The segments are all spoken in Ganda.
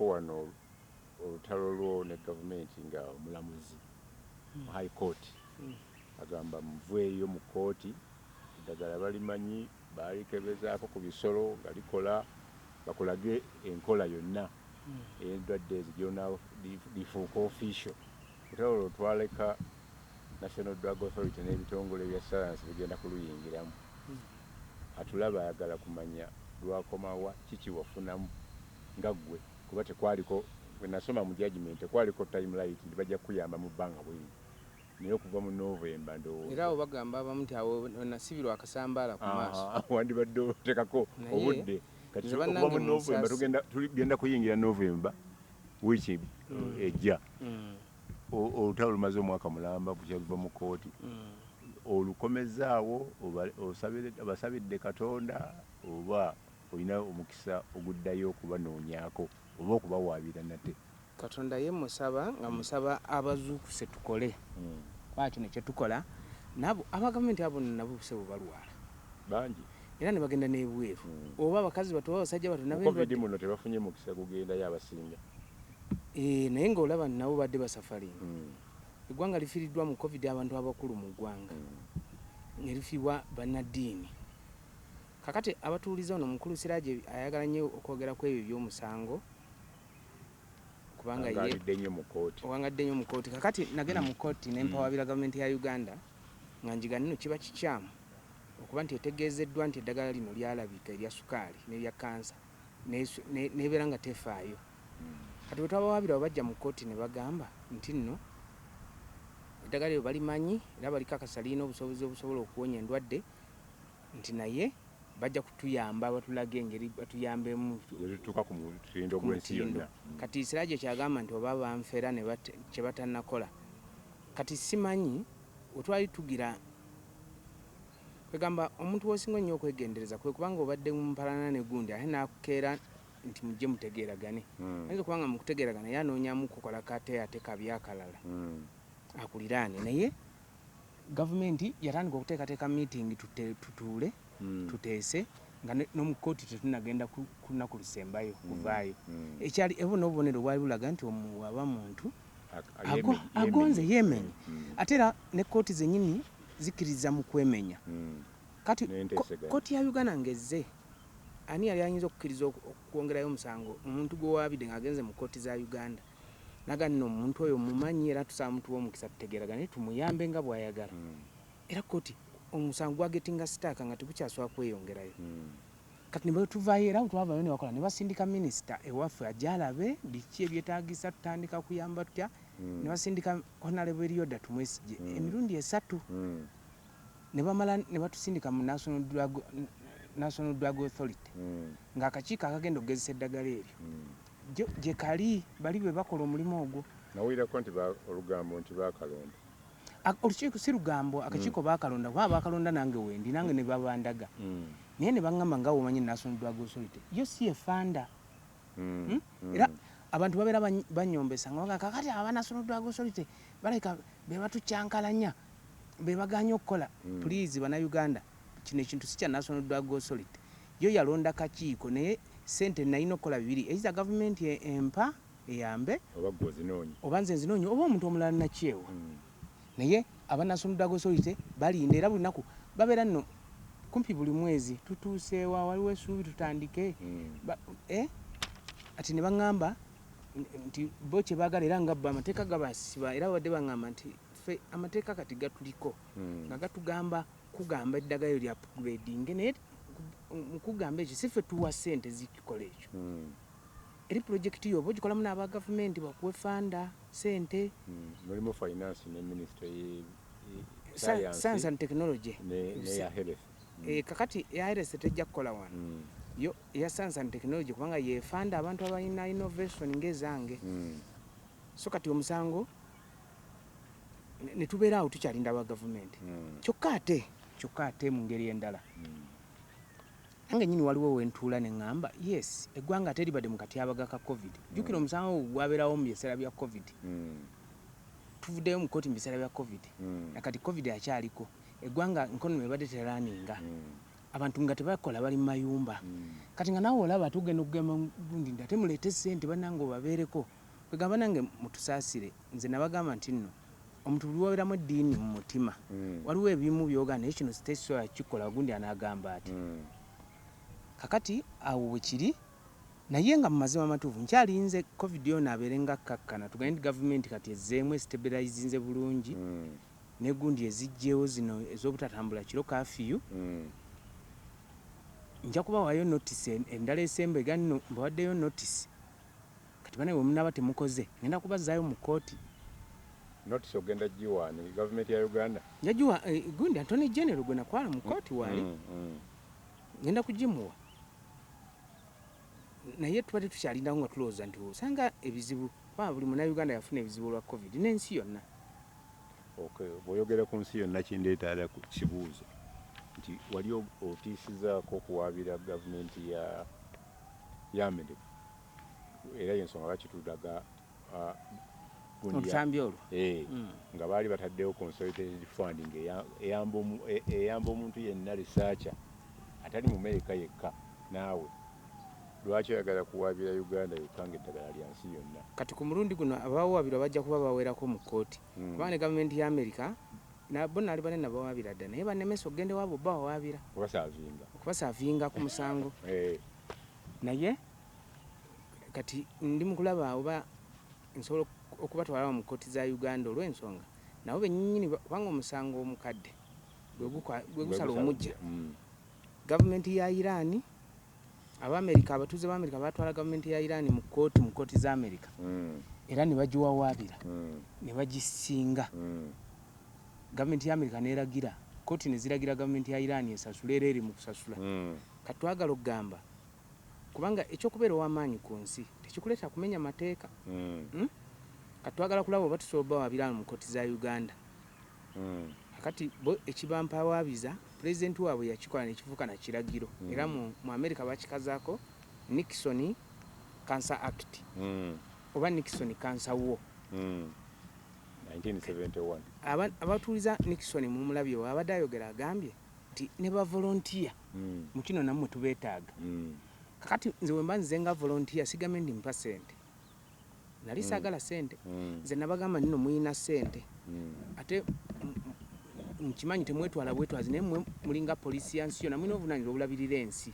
wano olutalo lwo ne gavumenti nga omulamuzi high court agamba muveeyo mu kooti eddagala balimanyi balikebezaako ku bisolo nga likola bakulage enkola yonna endwadde ezijona lifuuka official olutalo olwo twaleka National Drug Authority n'ebitongole bya science bigenda kuluyingiramu atulaba ayagala kumanya lwakomawa kiki wafunamu nga ggwe kuba tekwaliko bwe nasoma mu judgment tekwaliko timeline nti bajja kuyamba mu bbanga bweri naye okuva mu November ndowooza era abo bagamba abamu nti awo nasibirwa akasambaala ku maaso wandibadde otekako obudde kati okuva mu November tugenda kuyingira November wiiki ejja olutalo lumaze omwaka mulamba bukyaluva mu kooti olukomezaawo obasabidde Katonda oba olina omukisa oguddayo okubanoonyako oba okubawaabira nate Katonda ye musaba nga musaba abazuukuse tukole kwakyo ne kyetukola nabo abagavumenti abo nabo buse balwala bangi era ne bagenda n'ebweru oba abakazi bato abasajja bato nabo COVID muno tebafunye mukisa gugendayo abasinga naye ng'olaba nabo badde basafalinga eggwanga lifiiriddwa mu COVID abantu abakulu mu ggwanga ne lifiibwa bannaddiini kakati abatuuliza ono mukulu Siraaje ayagala nnyo okwogera ku ebyo by'omusango kubanga owangadde nnyo mu kooti kakati nagenda mu kooti ne mpawabira gavumenti ya Uganda nga njiga nno kiba kikyamu okuba nti etegeezeddwa nti eddagala lino lyalabika erya sukaali n'erya kansa nebeera nga tefaayo kati bwe twabawabira bajja mu kooti ne bagamba nti nno eddagala lyo balimanyi era balikakasa lirina obusobozi obusobola okuwonya endwadde nti naye bajja kutuyamba batulage engeri batuyambemu tuka ku mutindo gw'ensi yonna kati Siraaje kyagamba nti oba banfera ne kye batannakola kati simanyi otwali tugira kwegamba omuntu w'osinga nnyo okwegendereza kwe kubanga obadde mu mpalana ne gundi ate n'akukeera nti mujje mutegeeragane ayinza kubanga mu kutegeeragana yanoonyamu kukola kate ate kabi akalala akuliraane naye gavumenti yatandika okuteekateeka meeting tutuule tuteese nga n'omukooti tetunagenda ku lunaku lusembayo kuvaayo ekyali ebo n'obubonero bwali bulaga nti omuwaba muntu agonze yemenye ate era ne kooti zennyini zikkiriza mu kwemenya kati kooti ya Uganda ngezze ani yali ayinza okukkiriza okwongerayo omusango omuntu gwewaabidde ng'agenze mu kooti za Uganda naga nno omuntu oyo mumanyi era tusaba muntu w'omukisa tutegeeragane tumuyambe nga bw'ayagala era kooti omusango gwagetinga sitaaka nga tegukyasobola kweyongerayo kati ne tuvaayo era twavaayo ne bakola ne basindika minisita ewaffe ajalabe biki ebyetaagisa tutandika kuyamba tutya ne basindika Honorable Elioda Tumwesige emirundi 3 ne bamala ne batusindika mu National Drug Authority ng'akakiiko akagenda okugezesa eddagala eryo gye kali bali bwe bakola omulimu ogwo nawulirako nti olugambo nti baakalonda olukiiko si lugambo akakiiko baakalonda kuba baakalonda nange wendi nange ne babandaga naye ne baŋŋamba nga womanyi National Drug Authority yo si efanda era abantu babeera banyombesa nga baga kakati aba National Drug Authority baleka be batucyankalanya be baganya okukola please bannayuganda kino ekintu si kya National Drug Authority yo yalonda kakiiko naye sente nalina okukola bibiri eiza gavumenti empa eyambe oba nze nzinoonya oba omuntu omulala nakyewa naye aba National Drug Authority balinda era buli lunaku babeera nno kumpi buli mwezi tutuuseewa waliwo essuubi tutandike ati ne baŋŋamba nti bo kye baagala era nga bba amateeka gabasiba era babadde baŋŋamba nti ffe amateeka kati gatuliko nga gatugamba kugamba eddagala lyo lya upgrading naye mu kugamba ekyo si ffe tuwa ssente zikikola ekyo eri projekiti yo oba ogikolamu n'aba gavumenti bakuwe fanda ssente mulimu finance ne ministry science and technology neya health kakati eya health tejja kukola wano yo eya science and technology kubanga yefanda abantu abalina innovation ng'ezange so kati omusango ne tubeera awo tukyalinda aba gavumenti kyokka ate mu ngeri endala nange nyini waliwo wentuula ne ŋŋamba yes eggwanga ate libadde mu katyabaga ka COVID jjukira omusango gwabeerawo mu biseera bya COVID tuvuddeyo mu kooti mu biseera bya COVID nakati COVID akyaliko eggwanga nkono ebadde teraaninga abantu nga tebakola bali mu mayumba kati nga nawe olaba tugenda okugamba gundi nti ate muleete ssente bannange obabeereko kwegamba nange mutusaasire nze nabagamba nti nno omuntu buli wabeeramu eddiini mu mutima waliwo ebimu byoga naye kino sitekisobola kikola gundi anaagamba ati kakati awo bwe kiri naye nga mu mazima amatuufu nkyalinze covid yona abeere nga kkakkana tuganye nti gavumenti kati ezzeemu esitabilizinze bulungi negundi ezijjeewo zino ez'obutatambula kiro kafiyu nja kubawaayo notisi endala esembe ega nno mbawaddeyo notisi kati banaye bwemunaba temukoze ngenda kubazaayo mu kooti notisi ogenda giwaani gavumenti ya Uganda yagiwa gundi Attorney General gwe nakwala mu kooti waali ngenda kugimuwa naye tubadde tukyalindawo nga tulowooza nti osanga ebizibu kuba buli munnauganda yafuna ebizibu olwa covid n'ensi yonna bw'oyogera ku nsi yonna kindeetaala ku kibuuzo nti wali otiisizaako okuwaabira gavumenti ya Amerika era y'ensonga bakitulaga olutambi olwo nga baali bataddewo consolidated funding eyamba omuntu yenna researcher atali mu Amerika yekka naawe lwaki oyagala kuwaabira Uganda yokka ng'eddagala lya nsi yonna kati ku mulundi guno abawaabirwa bajja kuba bawerako mu kooti kubanga ne gavumenti ya Amerika nabo naali banene bawaabira dda naye bannemesa okugende waabo bawawaabira okubasaavinga ku musango naye kati ndi mu kulaba oba nsobola okubatwala mu kooti za Uganda olw'ensonga nabo bennyini kubanga omusango omukadde gwe gusala omujja gavumenti ya Iran Abamerika abatuuze b'Amerika batwala gavumenti ya Iran mu kooti za Amerika era ne bagiwawaabira ne bagisinga gavumenti ya Amerika neeragira kooti ne ziragira gavumenti ya Iran esasula era eri mu kusasula kati twagala okugamba kubanga ekyokubeera ow'amaanyi ku nsi tekikuleeta kumenya mateeka kati twagala kulaba oba tusobola bawaabira mu kooti za Uganda kati bo ekibampawaabiza pulezidenti waabwe yakikola nekifuuka na kiragiro era mu Amerika bakikazaako Nixon Cancer Act oba Nixon Cancer War 1971 abatuuliza Nixon mu mulabyo abadde ayogera agambye nti ne ba volunteer mu kino nammwe tubeetaaga kakati nze wemba nze nga volunteer sigambe ndi mpa ssente nali saagala ssente nze nabagamba nino muyina ssente ate nkimanyi temwetwala bwetwazi naye mmwe mulinga poliisi ya nsi yonna mulina obuvunaanyizibwa obulabirira ensi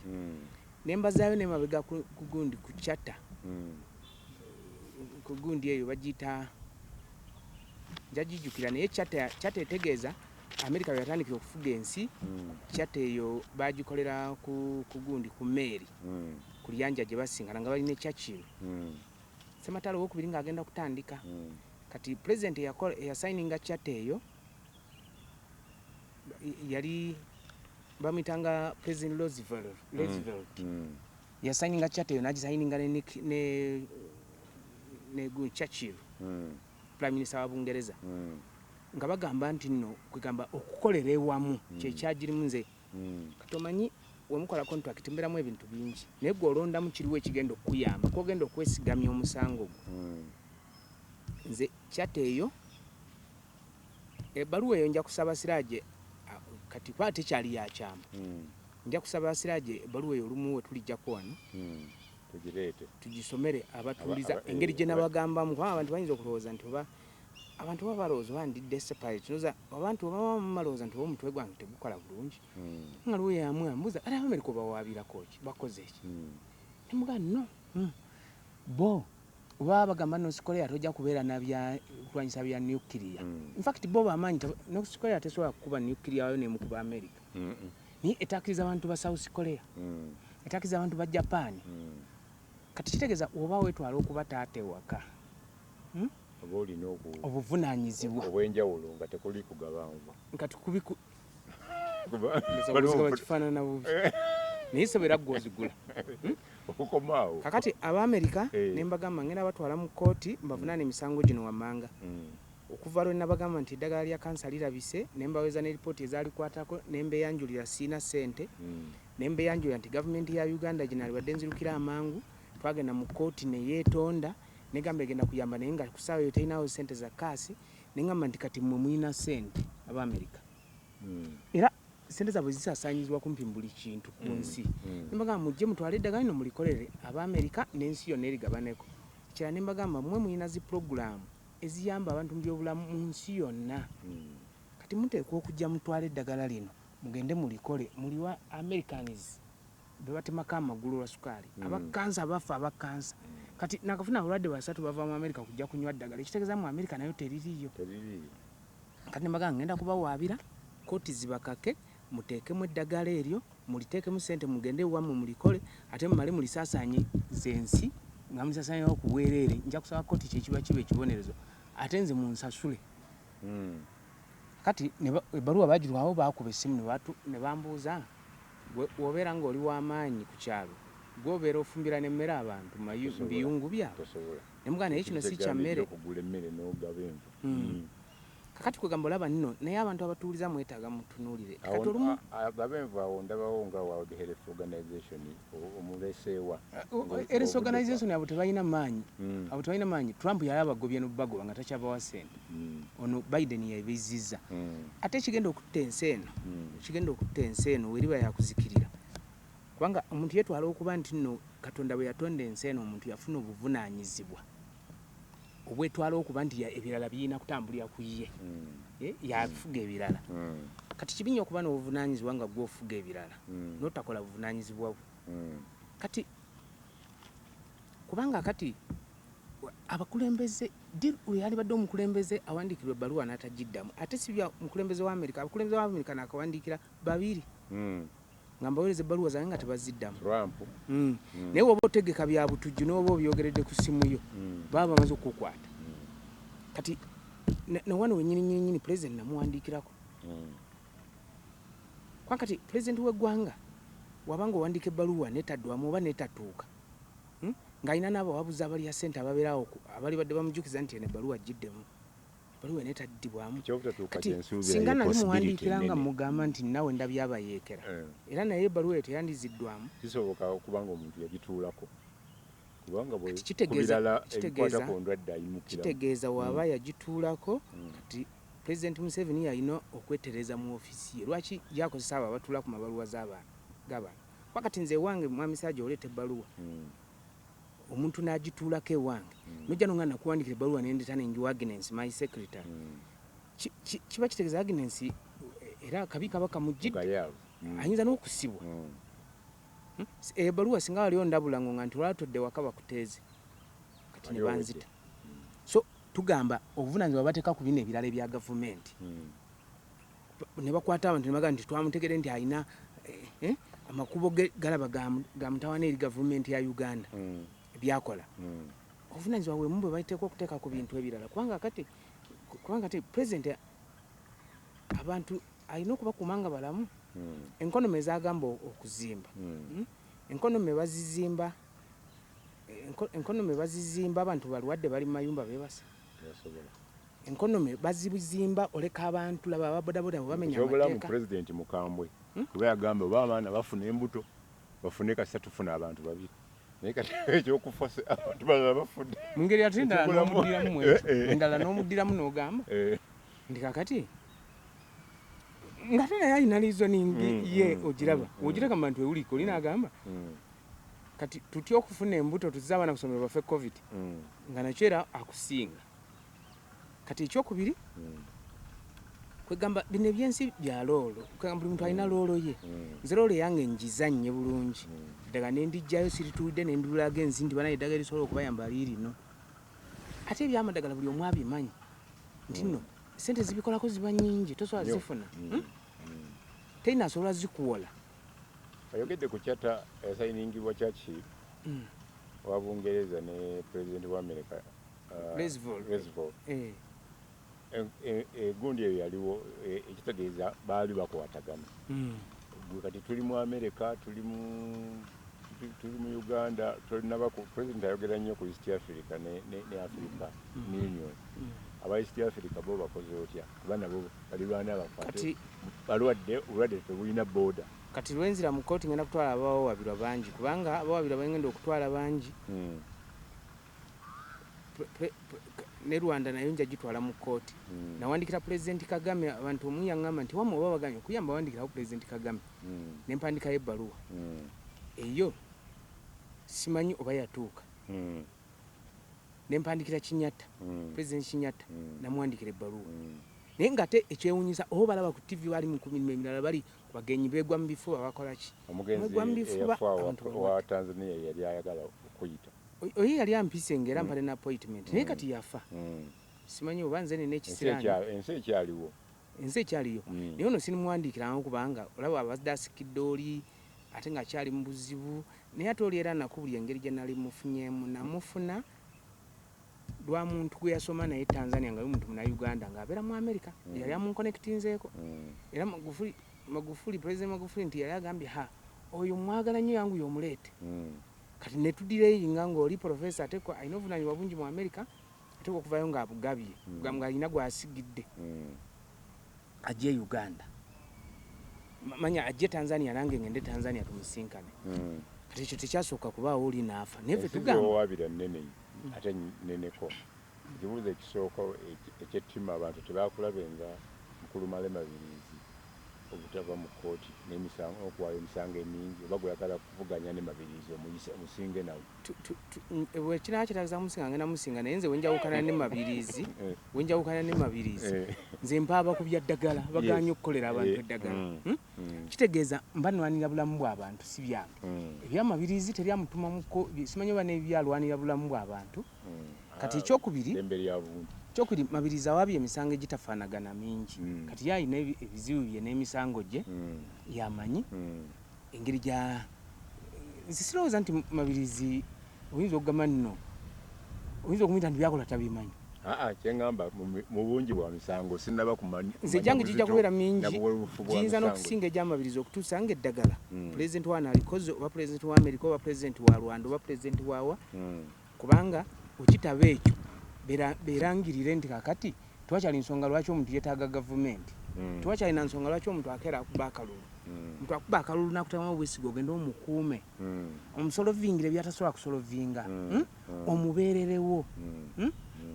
ne mbazaayo ne mabega ku gundi ku chata ku gundi eyo bagiyita njagijjukira naye chata etegeeza Amerika yatandikira okufuga ensi chata eyo bagikolera ku gundi ku meeri ku lyanja gye basingana nga balina Churchill Sematalo wokubiri ng'agenda kutandika kati president eyasayininga chata eyo yali bamitanga President Roosevelt yasayininga chata eyo nagisayininga ne Churchill Prime Minister wa Bungereza nga bagamba nti nno kwegamba okukolera ewamu kyekyagirimu nze katomanyi wemukola contract mberamu ebintu bingi naye gwe olondamu kiriwo ekigenda okuyamba kogenda okwesigamya omusango gwo nze chata eyo ebbaluwa eyo nja kusaba Siraaje kati kwa tekyali yakyama nja kusaba Siraaje ebbaluwa eyo olumu we tulijjako wano tugisomere abatuuliza engeri gye nabagambamu kuba abantu bayinza okulowooza nti oba abantu baba balowooza oba ndi desperate noza abantu baba balowooza nti omutwe gwange tegukola bulungi nga luwe yamwe ambuuza ate Abamerika obawaabirako ki bakoze ki nemuga no bo oba bagamba North Korea tojja kubeera kulwanyisa bya nuclear in fact bo bamaanyi North Korea tesobola kukuba nuclear wayo nemukuba America naye etakiriza abantu ba South Korea etakiriza abantu ba Japan kati kitegeeza oba wetwala okuba taate waka obuvunaanyizibwa obwenjawulo nga tekuli kugabanwa kati kubiku bakifaanana bubi naye sobera gwozigula okukomaawo kakati Abamerika ne mbagamba ngenda batwala mu kooti mbavunaana emisango gino wammanga okuva lwe nabagamba nti eddagala lya kansa lirabise ne mbaweza ne lipooti ezalikwatako ne mbeyanjulira siina ssente ne mbeyanjulira nti gavumenti ya Uganda gye nali wadde nzirukira amangu twagenda mu kooti ne yeetonda negamba egenda kuyamba naye nga kusaawa eyo terinawo ssente za kaasi negamba nti kati mmwe mulina ssente Abamerika era sente zaabwe zisaasaanyizibwa kumpi buli kintu ku nsi. Ne mbagamba mujje mutwale eddagala lino mulikolere Abamerica n'ensi yonna erigabaneko. Ekirala ne mbagamba mmwe mulina zi pulogulaamu eziyamba abantu mu byobulamu mu nsi yonna. Kati muteekwa okujja mutwale eddagala lino mugende mulikole muliwa Americans be batemako amagulu lwa sukaali abakansa bafa abakansa. Kati nakafuna abalwadde basatu bava mu America kujja kunywa ddagala ekitegeeza mu America nayo teririyo. Kati ne mbagamba ngenda kubawaabira kooti zibakake muteekemu eddagala eryo muliteekemu ssente mugende wammwe mulikole ate mumale mulisaasaanye zensi nga mulisaasaanyewo ku bwereere. Nja kusaba kooti kyekiba kiba ekibonerezo ate nze munsasule. Kati ebbaluwa bagirwawo baakuba essimu ne bambuuza wobeera ng'oli w'amaanyi ku kyalo gwobeera ofumbira n'emmere abantu mu biyungu byabwe. Ne mugamba naye kino si kya mmere. Kakati kwegamba olaba nno naye abantu abatuuliza mwetaaga mutunuulire. Kati olumu agabenvu awo ndabawo nga World Health Organization omuleseewa. Health Organization abo tebalina maanyi. Abo tebalina maanyi. Trump yali abagobye n'obubagoba nga takyabawa ssente. Ono Biden yabizizza. Ate kigenda okutta ensi eno. Kigenda okutta ensi eno weriba yakuzikirira. Kubanga omuntu yetwala okuba nti nno Katonda bwe yatonda ensi eno omuntu yafuna obuvunaanyizibwa. Obwetwala okuba nti ebirala birina kutambulira ku ye. Yafuga ebirala. Kati kibinya okuba n'obuvunaanyizibwa nga gw'ofuga ebirala. N'otakola buvunaanyizibwa bwo. Kati kubanga kati abakulembeze yali badde omukulembeze awandiikirwa ebbaluwa n'atagiddamu. Ate si bya mukulembeze wa Amerika. Abakulembeze wa Amerika n'akawandiikira babiri. Nga mbaweereza ebbaluwa zange nga tebaziddamu. Naye woba otegeka bya butujju n'oba obyogeredde ku ssimu yo baba bamaze okukukwata. Kati newano wennyini pulezidenti namuwandiikirako. Kwa kati pulezidenti w'eggwanga wabanga owandiika ebbaluwa n'etaddwamu oba n'etatuuka ng'alina n'abawabuzi abalya ssente ababeerawo abali badde bamujjukiza nti eno ebbaluwa agiddemu. Ebbaluwa n'etaddibwamu. Kati singa nali muwandiikira nga mugamba nti nawe ndabyabayeekera era naye ebbaluwa eyo teyandiziddwamu. Kisoboka okubanga omuntu yagituulako. Kubanga bwe kubirala ebikwatako ndwadde ayimukira. Kitegeeza waaba yagituulako kati Pulezidenti Museveni yalina okwetereza mu ofiisi ye. Lwaki yakozesa abo abatuula ku mabaluwa g'abantu. Wakati nze ewange mwami Sajja oleeta ebbaluwa omuntu n'agituulako ewange nojja nonga nakuwandikira ebbaluwa n'endeeta n'enjiwa Agnes my secretary. Kiba kitegeeza Agnes era kabi kaba kamujjidde ayinza n'okusibwa. Ebbaluwa singa waliwo ndabula nga nti olwatodde waka bakuteeze kati ne banzita. So tugamba obuvunaanyizibwa bateeka ku bino ebirala ebya gavumenti. Ne bakwata abantu ne bagamba nti twamutegedde nti alina amakubo galaba ga mutawaana eri gavumenti ya Uganda ebyakola. Obuvunaanyizibwa bwe bwe bateekwa okuteeka ku bintu ebirala. Kubanga kati pulezidenti abantu alina okubakuuma nga balamu. Enkonomi ezagamba okuzimba. Enkonomi bazizimba abantu balwadde bali mu mayumba beebase. Enkonomi bazibuzimba oleka abantu laba ababodaboda bamenya amateeka. Kyobulamu pulezidenti mukambwe kuba yagamba oba abaana bafuna embuto bafune kasita tufuna abantu babiri. Naye kati ekyokufa abantu balala bafudde. Mu ngeri ate endala n'omuddiramu n'ogamba ndi kakati nga tena yalina reasoning ye ogiraba ogireka mu bantu ewuliko olina agamba kati tutya okufuna embuto tuzze abaana kusomero bafe covid nga nakyo era akusinga. Kati ekyokubiri kwegamba bino ebyensi bya loolo kwegamba buli muntu alina loolo ye. Nze loolo yange njizannye bulungi ddala nendijjayo sirituudde nendulaga ensi nti banaye eddagala erisobola okubayamba liirino. Ate ebyamadagala buli omu abimanyi nti nno sente zibikolako ziba nnyingi tosobola zifuna. Terina asobola zikuwola. Ayogedde ku kyata yasayiningibwa kyaki wa Bungereza ne pulezidenti wa Amerika Roosevelt. Egundi eyo yaliwo ekitegeeza baali bakwatagana. Kati tuli mu Amerika tuli mu Uganda pulezidenti ayogera nnyo ku East Africa ne Africa Union. Aba East Africa bo bakoze otya kuba nabo bali baana bakwate obulwadde tebulina boda. Kati lwenzira mu kooti ngenda kutwala abawabirwa bangi kubanga abawabirwa bagenda okutwala bangi ne Rwanda nayo nja gitwala mu kkooti nawandikira President Kagame abantu omu yaŋŋamba nti wamwe oba baganye okuyamba wandikirawo President Kagame ne mpandikayo ebbaluwa eyo simanyi oba yatuuka ne mpandikira Kinyatta President Kinyatta namwandikira ebbaluwa naye ngate ekyewuunyisa oba balaba ku TV bali mu kumirimu emirala bali bagenyi beegwa mu bifuba bakola ki omugenzi wa Tanzania yali ayagala okuyita oyo yali ampise ngera mpale na appointment naye kati yafa simanyi oba nze nina ekisirani ensi ekyaliyo naye ono sinimwandikiranga kubanga olaba abadde asikidde oli ate nga akyali mu buzibu naye ate oli era nakubuli engeri gye nali mufunyemu namufuna lwa muntu gwe yasoma naye Tanzania nga muntu muna Uganda ng'abeera mu America yali amunkonekitinzeeko era Magufuli President Magufuli nti yali agambye oyo mwagala nnyo yangu y'omuleete kati ne tudireyinga ng'oli professor ate alina obuvunaanyizibwa bungi mu America ate okuvayo ng'abugabye nga alina gw'asigidde ajje Uganda manya ajje Tanzania nange ngende Tanzania tumusinkane kati ekyo tekyasooka kubaawo oli naafa neve tugamba ate neneko ekibuuzo ekisooka ekyettima abantu tebakulabenga mukulu Malema Biriizi obutava mu kkooti n'emisango okuwaayo emisango emingi oba gweyagala kuvuganya ne Mabiriizi omusinge nawe kinaa kitagisa musinga ngenda musinga naye nze wenjawukana ne Mabiriizi nze mpaaba ku byaddagala baganye okukolera abantu eddagala kitegeeza mbanwanira bulamu bw'abantu si byange ebyamabiriizi teryamutuma muko simanyi oba n'ebyalwanira bulamu bw'abantu kati ekyokubiri Mabiriizi awaabye emisango egitafaanagana mingi kati yalina ebizibu bye n'emisango gye yamanyi engeri gya sirowooza nti Mabiriizi oyinza okugamba nno oyinza okumuyita nti byakola tabimanyi kyeŋŋamba mu bungi bwa misango sinnaba kumanya nze gyange gijja kubeera mingi giyinza n'okusinga egy'Amabiriizi okutuusa ng'eddagala pulezidenti wa nalikoze oba pulezidenti wa Amerika oba pulezidenti wa Rwanda oba pulezidenti waawa kubanga okitaba ekyo beerangirire nti kakati tewakyali nsonga lwaki omuntu yeetaaga gavumenti tewakyalina nsonga lwaki omuntu akeera akuba akalulu omuntu akuba akalulu nakutamu obwesiga ogenda omukuume omusolovingire byatasobola kusolovinga omubeererewo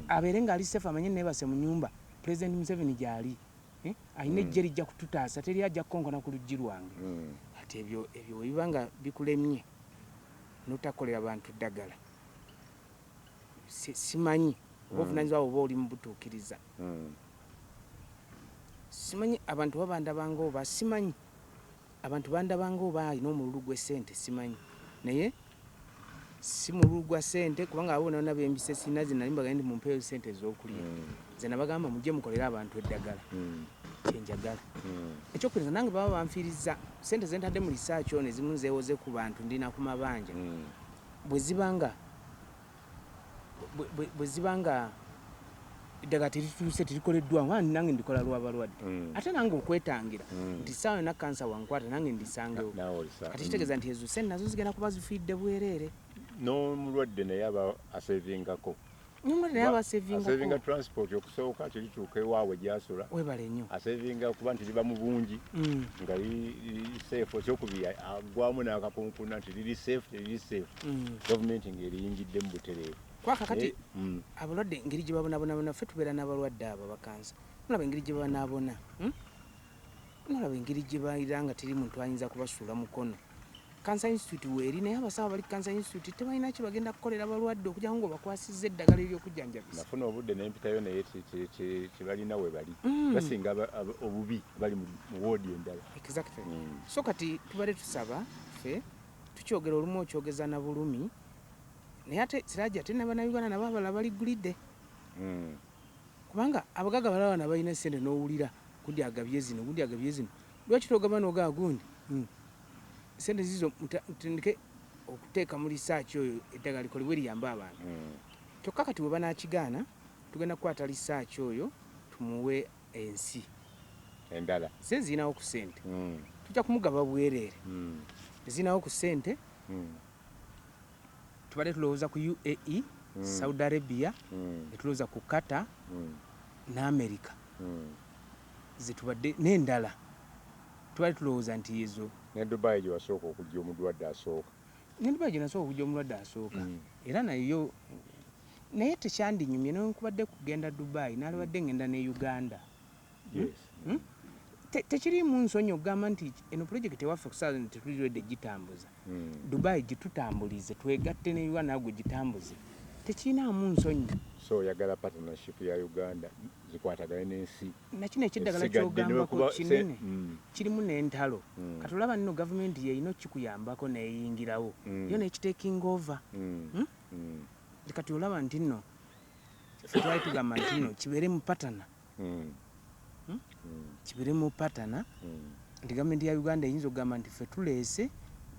abeere ng'ali sefu amanye neebase mu nyumba President Museveni gy'ali alina ejje lijja kututaasa teri ajja kukonkona ku luggi lwange ati ebyo webiba nga bikulemye n'otakolera bantu ddagala simanyi oba ovunaanyizibwa oba oli mu butuukiriza simanyi abantu babandabanga oba simanyi abantu bandabanga oba alina omululu gw'essente simanyi naye si mululu gwa ssente kubanga abo nabona bembise sina zinali mbagala ndi mumpeeyo ssente ez'okulya nze nabagamba mujje mukolere abantu eddagala kyenjagala ekyokubiri nange baba banfiiriza ssente zentadde mu research ono ezimu zeewoze ku bantu ndina ku mabanja bwe zibanga eddagala terituuse terikoleddwamu nange ndikola lw'abalwadde ate nange okwetangira nti ssaawa yonna kansa wankwata nange ndisangewo kati kitegeeza nti ezo ssente nazo zigenda kuba zifiidde bwereere n'omulwadde naye aba asevingako asevinga transport okusooka terituuka ewaabwe gy'asula webale nnyo asevinga kuba nti liba mu bungi nga liseefu ekyokubiri agwamu n'akakunkuna nti liri seefu teriri seefu gavumenti ng'eriyingidde mu butereevu kwakakati abalwadde engeri gye babonabona ffe tubeera n'abalwadde abo bakansa nolaba engeri gye babanaabona nolaba engeri gye baira nga teri muntu ayinza kubasuula mukono Cancer Institute weeri naye abasawo bali Cancer Institute tebalina ki bagenda kukolera abalwadde okujja ngo bakwasizza eddagala ery'okujjanjabisa nafuna obudde n'empitayo naye tebalina we bali basinga obubi bali mu woodi endala exactly so kati tubale tusaba ffe tukyogera olumu okyogeza na bulumi naye ate sirajja ate n'Abannayuganda nabo abalala baligulidde kubanga abagaga balaba na balina ssente n'owulira gundi agabye zino lwaki togamba n'ogaa gundi ssente zizo mutandike okuteeka mu research oyo eddagala likolebwe liyamba abantu kyokka kati bwe banaakigaana tugenda kukwata research oyo tumuwe ensi endala ze zirinawo ku ssente tujja kumugaba bwereere zirinawo ku ssente tubadde tulowooza ku UAE Saudi Arabia netulowooza ku Qatar n'America zetubadde n'endala tubadde tulowooza nti ezo ne Dubai gye wasooka okujja omulwadde asooka ne Dubai gye nasooka okujja omulwadde asooka era nayo naye tekyandinyumye newankubadde kugenda Dubai nalibadde ngenda ne Uganda. Tekirimu nsonyi okugamba nti eno pulojekiti ewaffe kusaawa tetuliredde gitambuza. Dubai gitutambulize twegatte ne Uganda nagwe gitambuze. Tekirinaamu nsonyi. So oyagala partnership ya Uganda zikwatagane n'ensi. Nakino ekiddagala kyogambako kinene kirimu n'entalo. Kati olaba nno gavumenti yeyina okikuyambako neyingirawo yo nekitaking over. Kati olaba nti nno ffe twali tugamba nti nno kibeere mu patana. Kibeere mu patana nti gavumenti ya Uganda eyinza okugamba nti ffe tuleese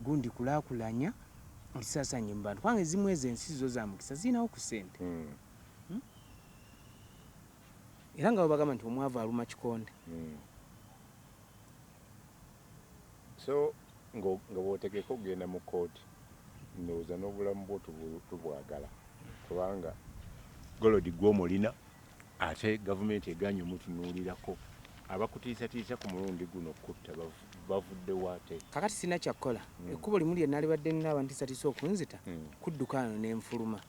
gundi kulaakulanya lisaasanye mu bantu kubanga ezimu ezo ensi zo za mukisa zirinawo ku ssente. Era nga bagamba nti omwavu aluma kikonde. So nga bw'otegeka okugenda mu kooti ndowooza n'obulamu bwo tubwagala kubanga golodi gw'omulina ate gavumenti eganye omutunuulirako abakutiisatiisa ku mulundi guno kutta bavuddewo ate. Kakati sina kyakkola ekkubo limu lye nalibadde ninaaba ntiisatiisa okunzita kudduka ano n'enfuluma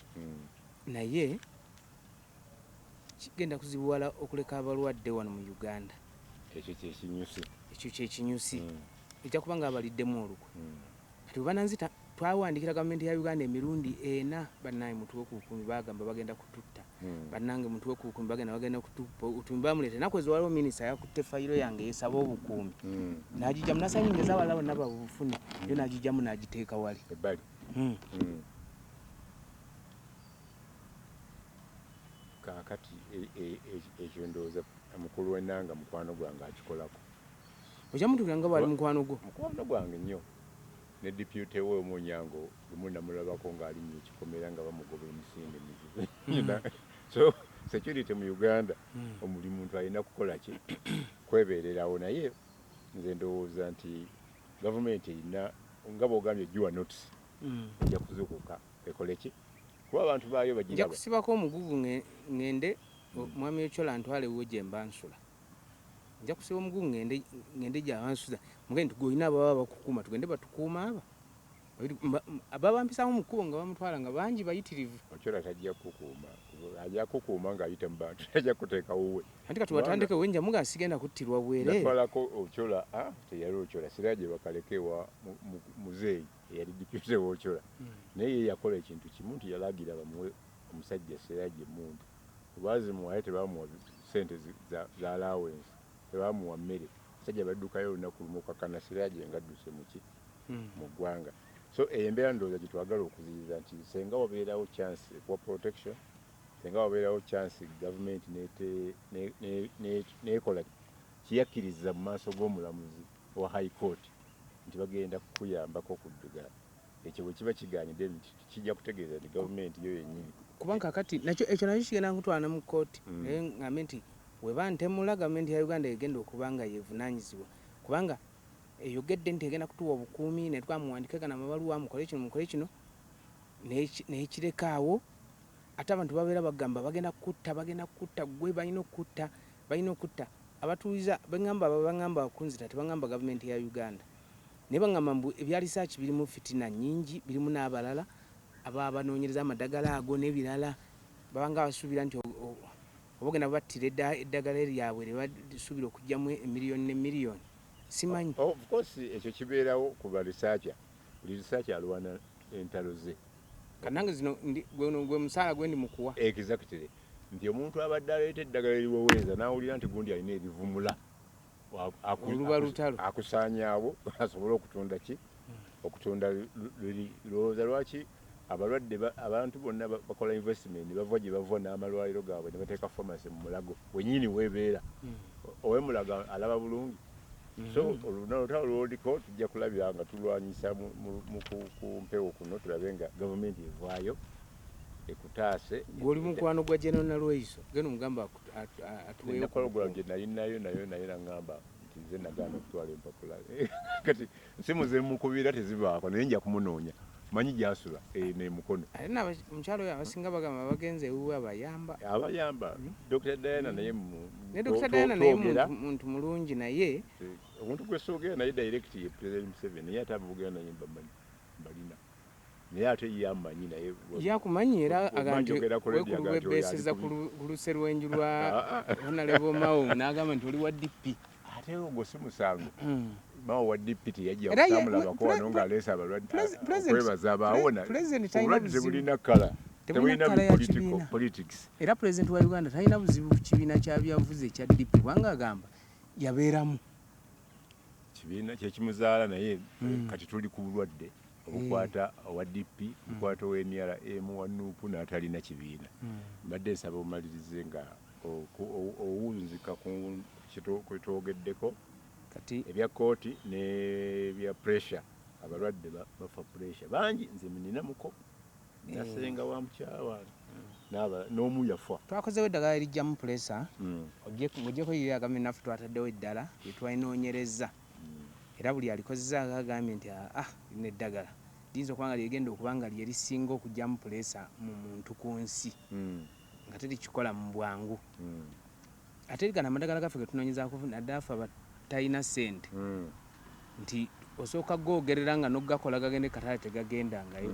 naye kigenda kuzibuwala okuleka abalwadde wano mu Uganda. Ekyo kyekinyusi ejja kuba nga abaliddemu olukwe. Kati bananzita twawandikira gavumenti ya Uganda emirundi 4 bannaye mutwe ku 10 bagamba bagenda kututta. Bannange mutwe ku 10 bagenda kutuppa utumbamulete nakwezo waliwo minisita yakutte fayiro yange yesaba obukuumi. Najijja munasanyingeza abala bonna babufune yo najijjamu najiteeka wali. Ebbali. Kakati ekyo ndowooza mukulu w'ennanga mukwano gwange akikolako. Ojamutuulanga bwali mukwano gwo? Mukwano gwange nnyo. Ne deputy we Omunyango lumu namulabako ng'alinnya ekikomera nga bamugoba emisinde mizibu. So security mu Uganda omuli muntu alina kukola ki kwebeererawo naye nze ndowooza nti gavumenti erina nga bw'ogambye giwa notice ejja kuzuukuka ekole ki kuba abantu baayo bagiraba. Nja kusibako omugugu ngende mwami Ekyola ntwale wo gye mba nsula. Nja kusiba omugugu ngende gy'abansuza mugende tugolina ababa bakukuuma tugende batukuuma aba ababampisaamu mu kkubo nga bamutwala nga bangi bayitirivu. Ekyola tajja kukuuma ajja kukuuma ng'ayita mu bantu tajja kuteekawo we. Anti kati watandike wenja muga asigenda kuttirwa bwere. Natwalako Ekyola teyali Ekyola siraaje bakalekewa muzeeyi eyali deputy wa Ekyola naye ye yakola ekintu kimu nti yalagira bamuwe omusajja siraaje muntu baazimuwaye tebamuwa ssente za allowance tebamuwa mmere omusajja baddukayo olunaku lumu kakana siraaje ngadduse muki mu ggwanga. So embeera ndowooza gye twagala okuziyiza nti senga wabeerawo chance ekuwa protection senga wabeerawo chance gavumenti neekola kiyakkiriza mu maaso g'omulamuzi wa high court nti bagenda kukuyambako okuddugala ekyo bwe kiba kiganyidde kijja kutegeeza nti gavumenti yo yennyini kubanga kakati ekyo nakyo kigenda nkutwala mu kooti naye ngambe nti weba ntemula gavumenti ya Uganda egenda okuba nga yeevunaanyizibwa kubanga eyogedde nti egenda kutuwa obukuumi ne twamuwandikega n'amabaluwa mukole kino n'ekirekaawo ate abantu babeera bagamba bagenda kutta gwe balina okutta abatuuliza bagamba bakunzita tebagamba gavumenti ya Uganda naye bagamba mbu ebya research birimu fitina nnyingi birimu n'abalala ababa banoonyereza amadagala ago n'ebirala babanga basuubira nti obagenda battira eddagala lyabwe lye basuubira okugyamu emiliyoni n'emiliyoni simanyi. Of course ekyo kibeerawo ku ba researcher buli researcher alwana entalo ze kanange zino gwe musaala gwe ndi mukuwa exactly nti omuntu abadde aleeta eddagala eriweweeza n'awulira nti gundi alina erivumula akusaanyaawo asobole okutunda ki okutunda lowooza lwaki abalwadde abantu bonna bakola investment bava gye bava n'amalwaliro gaabwe ne bateeka pharmacy mu mulago wennyini weebeera ow'emulago alaba bulungi. So olutalo lwoliko tujja kulabira nga tulwanyisa ku mpewo kuno tulabe nga gavumenti evaayo ekutaase. Gw'oli mukwano gwa General Nalweyiso genda omugamba atuweeyo program gye nali nayo naŋŋamba nti nze nagaana okutwala empapula kati nsimu ze mukubira tezibaako naye nja kumunoonya manyi gy'asula n'emukono. Ate mukyalo oyo abasinga bagamba bagenze ewuwe abayamba Dr. Diana naye ne Dr. Diana naye muntu mulungi naye omuntu gwe soogera naye direct ye President Museveni naye ate abugera naye mbalina naye ate yamanyi naye yakumanyi era agante wekulubeseza ku luse lwenju lwa Honorable Mao n'agamba nti oli wa DP ate ogwo si musango Mao wa DP teyajja kutamulabako wano ng'aleese abalwadde okwebaza abaawona obulwadde tebulina kkala tebulina politics era pulezidenti wa Uganda talina buzibu ku kibiina kya byabufuzi ekya DP kubanga agamba yabeeramu kibiina kyekimuzaala naye kati tuli ku bulwadde obukwata owa DP bukwata owa NRM wa Nuupu n'atalina kibiina mbadde nsaba omalirize nga owunzika ku kitwogeddeko kati ebya kooti n'ebya pressure abalwadde bafa pressure bangi nze nina muko nasenga wa mukyala wange n'omu yafa twakozewo eddagala erijjamu pressure ng'ogyeko liri agambye naffe twataddewo eddala lyetwayinoonyereza era buli alikozesa agambye nti lino eddagala liyinza okuba nga lyegenda okuba nga lye lisinga okugyamu pressure mu muntu ku nsi nga terikikola mu bwangu ate ligana amadagala gaffe getunoonyezaako naddala ffe abatalina ssente nti osooka googerera nga n'ogakola gagende katale tegagendangayo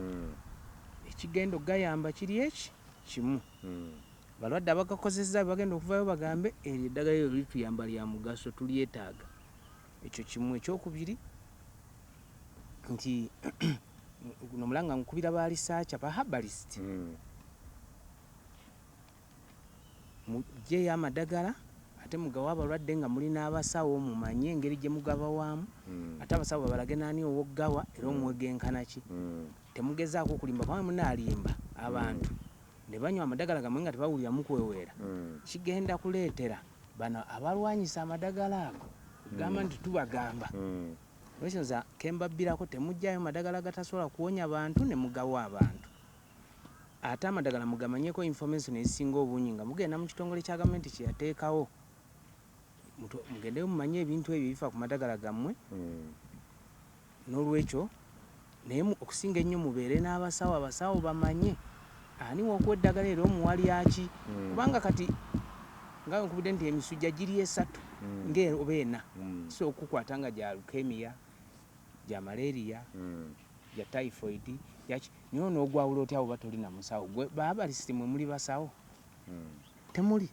ekigenda okugayamba kiri eki kimu balwadde abagakozesa bagenda okuvayo bagambe eryo eddagala eryo lituyamba lya mugaso tulyetaaga ekyo kimu ekyokubiri nti guno mulanga nkubira ba researcher ba herbalist mugyeyo amadagala ate mugawa abalwadde nga mulina abasawo mumanye engeri gye mugabawaamu ate abasawo babalage naani owoggawa era omwegenkana ki temugezaako okulimba kubanga munaalimba abantu ne banywa amadagala gamwe nga tebawulira mukweweera kigenda kuleetera bano abalwanyisa amadagala ago gamba nti tubagamba olwekyoza kembabbirako temugjayo madagala gatasobola kuwonya bantu ne mugawa abantu ate amadagala mugamanyeko information ezisinga obungi nga mugenda mu kitongole kya gavumenti kyeyateekawo mugendeyo mumanye ebintu ebyo bifa ku madagala gammwe n'olwekyo naye okusinga ennyo mubeere n'abasawo abasawo bamanye ani wokuwa eddagala era omuwalyaki kubanga kati nga nkubudde nti emisujja giri esatu oba ena so okukwata nga gya leukemia gya malaria gya typhoid yaki niyo n'ogwawula otya oba toli na musawo baabalisiti mwe muli basawo temuli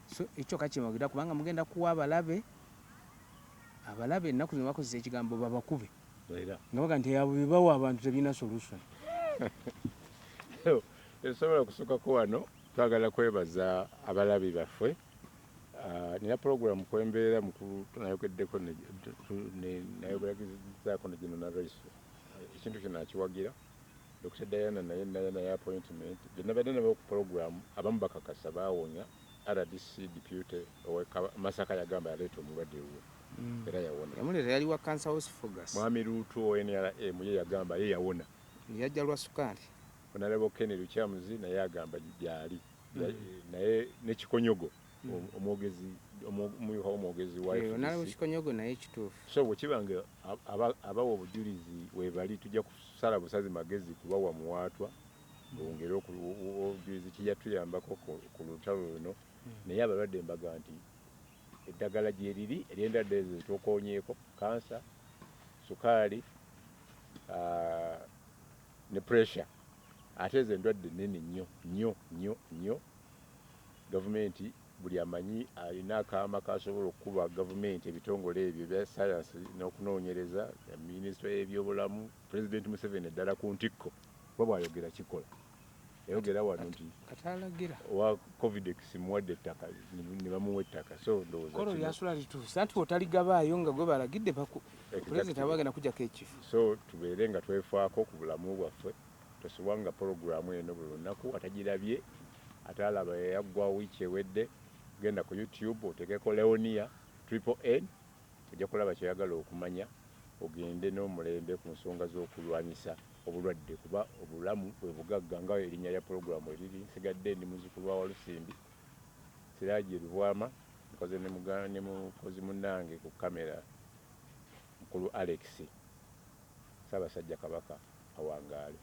so ekyo kakimagira kubanga mugenda kuwa abalabe ennaku zino bakozesa ekigambo babakube nga baga nti abo bebawa abantu tebina solution esobola okusukako wano twagala kwebaza abalabi baffe nina program kwembeera mukulu tunayogeddeko nayogeragizzaako ne gino naraiso ekintu kino akiwagira Dr. Diana naye appointment byenabadde nabo ku program abamu bakakasa baawonya RDC deputy Masaka yagamba yaleeta omulwadde we era yawona yamuleeta yali wa cancer hospital mwami Ruto NRM ye yagamba ye yawona yajja lwa sukaali Honorable Kenny Luchamuzi naye agamba gyali naye nekikonyogo omwogezi wa Honorable Kikonyogo naye kituufu so bwekibanga abawa obujulizi webali tujja kusala busazi magezi kubawa muwaatwa bongere obujulizi kijatuyambako ku lutalo luno naye abalwadde mbaga nti eddagala gye liri eryendadde ezo zitokonyeeko kansa sukaali ne pressure ate ezo endwadde nnene nnyo gavumenti buli amanyi alina akaama kasobola okukuba gavumenti ebitongole ebyo bya sayansi n'okunoonyereza minisitule y'ebyobulamu pulezidenti Museveni eddala ku ntikko kuba bw'ayogera kikola yayogera wano nti katalagira owa covid muwadde ettaka ne bamuwa ettaka so ndowooza kolo lyasula lituusa anti otaligabaayo nga gwe balagidde pulezidenti abagenda kujjako ekifo so tubeere nga twefaako ku bulamu bwaffe tosobwanga poroguramu eno buli lunaku atagirabye atalaba yaggwa wiiki ewedde genda ku YouTube otegeko Leonia NNNL ojja kulaba kyeyagala okumanya ogende n'omulembe ku nsonga z'okulwanyisa obulwadde kuba obulamu bwe bugagga nga erinnya lya programu eriri nsigadde ndi muzzukulu wa Walusimbi Siraji Lubwama nkoze ne mukozi munnange ku kamera mukulu Alex Ssaabasajja Kabaka awangaale